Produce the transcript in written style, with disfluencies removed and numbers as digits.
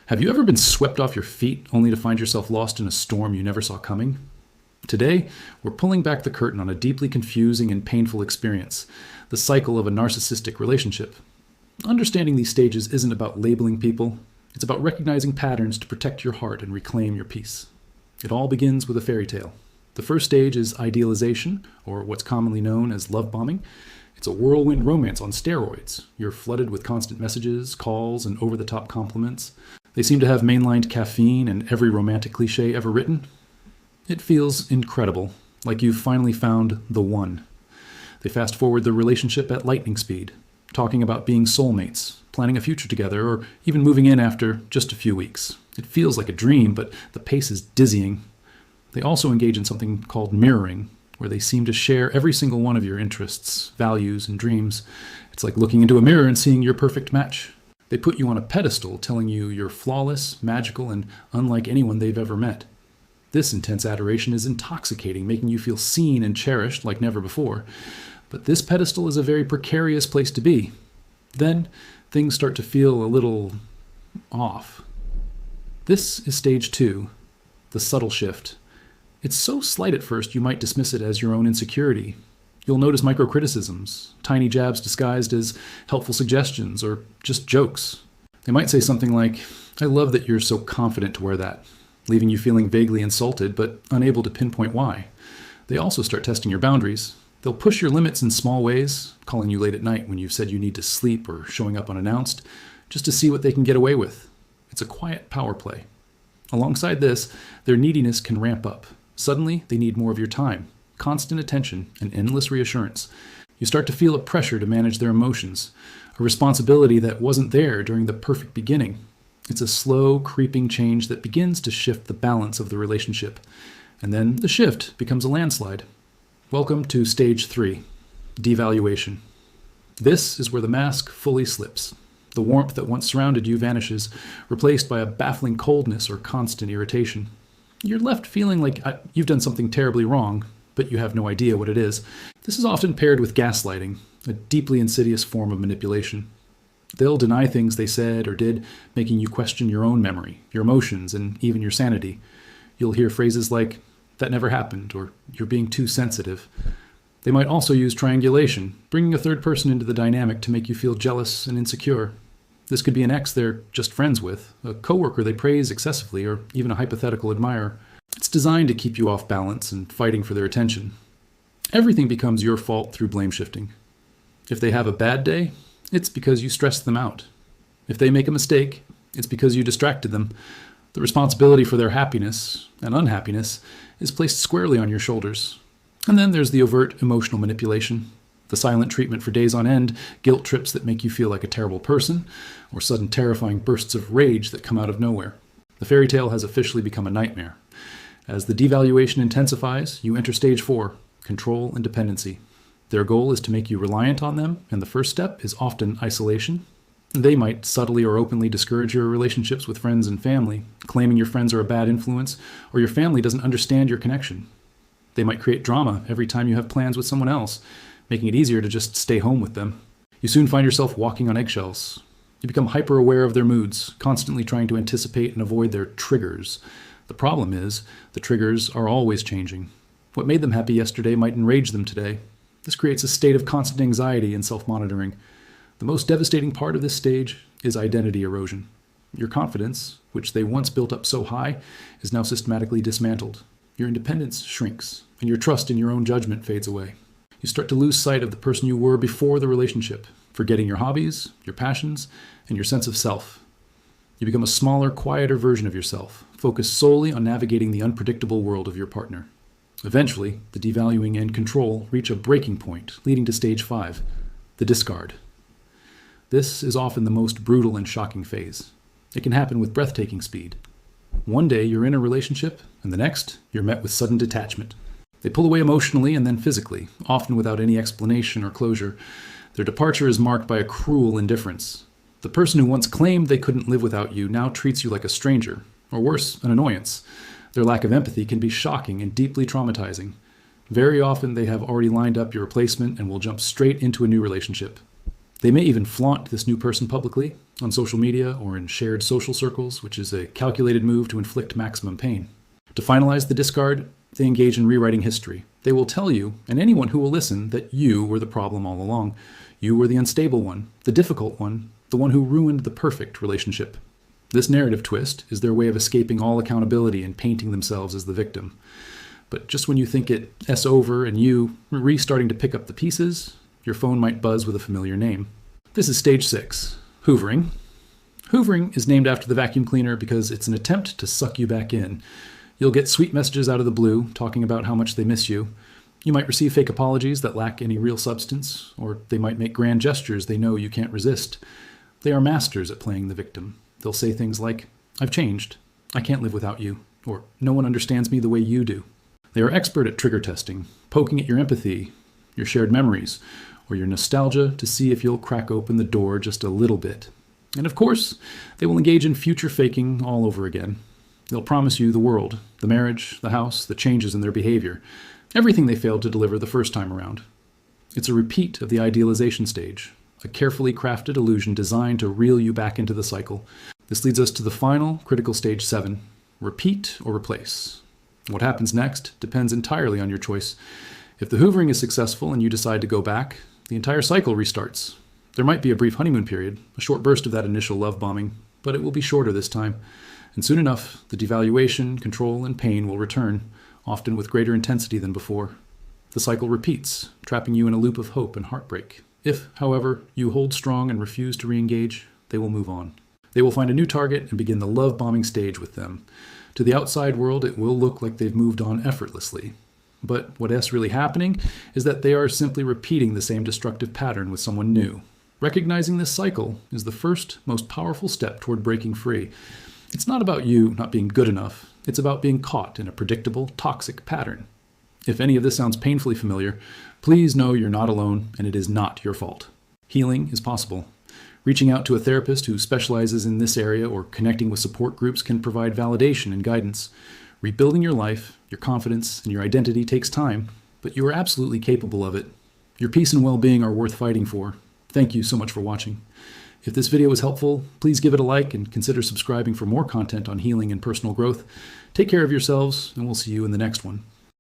Have you ever been swept off your feet only to find yourself lost in a storm you never saw coming? Today, we're pulling back the curtain on a deeply confusing and painful experience, the cycle of a narcissistic relationship. Understanding these stages isn't about labeling people, it's about recognizing patterns to protect your heart and reclaim your peace. It all begins with a fairy tale. The first stage is idealization, or what's commonly known as love bombing. It's a whirlwind romance on steroids. You're flooded with constant messages, calls, and over-the-top compliments. They seem to have mainlined caffeine and every romantic cliché ever written. It feels incredible, like you've finally found the one. They fast forward the relationship at lightning speed, talking about being soulmates, planning a future together, or even moving in after just a few weeks. It feels like a dream, but the pace is dizzying. They also engage in something called mirroring, where they seem to share every single one of your interests, values, and dreams. It's like looking into a mirror and seeing your perfect match. They put you on a pedestal, telling you you're flawless, magical, and unlike anyone they've ever met. This intense adoration is intoxicating, making you feel seen and cherished like never before. But this pedestal is a very precarious place to be. Then things start to feel a little off. This is stage 2, the subtle shift. It's so slight at first you might dismiss it as your own insecurity. You'll notice microcriticisms, tiny jabs disguised as helpful suggestions or just jokes. They might say something like, "I love that you're so confident to wear that," leaving you feeling vaguely insulted but unable to pinpoint why. They also start testing your boundaries. They'll push your limits in small ways, calling you late at night when you've said you need to sleep or showing up unannounced, just to see what they can get away with. It's a quiet power play. Alongside this, their neediness can ramp up. Suddenly, they need more of your time, constant attention, and endless reassurance. You start to feel a pressure to manage their emotions, a responsibility that wasn't there during the perfect beginning. It's a slow, creeping change that begins to shift the balance of the relationship. And then the shift becomes a landslide. Welcome to stage 3, devaluation. This is where the mask fully slips. The warmth that once surrounded you vanishes, replaced by a baffling coldness or constant irritation. You're left feeling like you've done something terribly wrong, but you have no idea what it is. This is often paired with gaslighting, a deeply insidious form of manipulation. They'll deny things they said or did, making you question your own memory, your emotions, and even your sanity. You'll hear phrases like, "that never happened," or "you're being too sensitive." They might also use triangulation, bringing a third person into the dynamic to make you feel jealous and insecure. This could be an ex they're just friends with, a coworker they praise excessively, or even a hypothetical admirer. It's designed to keep you off balance and fighting for their attention. Everything becomes your fault through blame shifting. If they have a bad day, it's because you stressed them out. If they make a mistake, it's because you distracted them. The responsibility for their happiness and unhappiness is placed squarely on your shoulders. And then there's the overt emotional manipulation, the silent treatment for days on end, guilt trips that make you feel like a terrible person, or sudden terrifying bursts of rage that come out of nowhere. The fairy tale has officially become a nightmare. As the devaluation intensifies, you enter stage 4, control and dependency. Their goal is to make you reliant on them, and the first step is often isolation. They might subtly or openly discourage your relationships with friends and family, claiming your friends are a bad influence, or your family doesn't understand your connection. They might create drama every time you have plans with someone else, making it easier to just stay home with them. You soon find yourself walking on eggshells. You become hyper-aware of their moods, constantly trying to anticipate and avoid their triggers. The problem is, the triggers are always changing. What made them happy yesterday might enrage them today. This creates a state of constant anxiety and self-monitoring. The most devastating part of this stage is identity erosion. Your confidence, which they once built up so high, is now systematically dismantled. Your independence shrinks, and your trust in your own judgment fades away. You start to lose sight of the person you were before the relationship, forgetting your hobbies, your passions, and your sense of self. You become a smaller, quieter version of yourself, focused solely on navigating the unpredictable world of your partner. Eventually, the devaluing and control reach a breaking point, leading to stage 5, the discard. This is often the most brutal and shocking phase. It can happen with breathtaking speed. One day you're in a relationship, and the next you're met with sudden detachment. They pull away emotionally and then physically, often without any explanation or closure. Their departure is marked by a cruel indifference. The person who once claimed they couldn't live without you now treats you like a stranger, or worse, an annoyance. Their lack of empathy can be shocking and deeply traumatizing. Very often they have already lined up your replacement and will jump straight into a new relationship. They may even flaunt this new person publicly, on social media or in shared social circles, which is a calculated move to inflict maximum pain. To finalize the discard, they engage in rewriting history. They will tell you, and anyone who will listen, that you were the problem all along. You were the unstable one, the difficult one, the one who ruined the perfect relationship. This narrative twist is their way of escaping all accountability and painting themselves as the victim. But just when you think it's over and you restarting to pick up the pieces, your phone might buzz with a familiar name. This is stage 6, hoovering. Hoovering is named after the vacuum cleaner because it's an attempt to suck you back in. You'll get sweet messages out of the blue talking about how much they miss you. You might receive fake apologies that lack any real substance, or they might make grand gestures they know you can't resist. They are masters at playing the victim. They'll say things like, "I've changed. I can't live without you," or "No one understands me the way you do." They are expert at trigger testing, poking at your empathy, your shared memories, or your nostalgia to see if you'll crack open the door just a little bit. And of course, they will engage in future faking all over again. They'll promise you the world, the marriage, the house, the changes in their behavior, everything they failed to deliver the first time around. It's a repeat of the idealization stage, a carefully crafted illusion designed to reel you back into the cycle. This leads us to the final critical stage 7, repeat or replace. What happens next depends entirely on your choice. If the hoovering is successful and you decide to go back, the entire cycle restarts. There might be a brief honeymoon period, a short burst of that initial love bombing, but it will be shorter this time. And soon enough, the devaluation, control, and pain will return, often with greater intensity than before. The cycle repeats, trapping you in a loop of hope and heartbreak. If, however, you hold strong and refuse to re-engage, they will move on. They will find a new target and begin the love bombing stage with them. To the outside world, it will look like they've moved on effortlessly. But what is really happening is that they are simply repeating the same destructive pattern with someone new. Recognizing this cycle is the first, most powerful step toward breaking free. It's not about you not being good enough. It's about being caught in a predictable, toxic pattern. If any of this sounds painfully familiar, please know you're not alone and it is not your fault. Healing is possible. Reaching out to a therapist who specializes in this area or connecting with support groups can provide validation and guidance. Rebuilding your life, your confidence, and your identity takes time, but you are absolutely capable of it. Your peace and well-being are worth fighting for. Thank you so much for watching. If this video was helpful, please give it a like and consider subscribing for more content on healing and personal growth. Take care of yourselves, and we'll see you in the next one.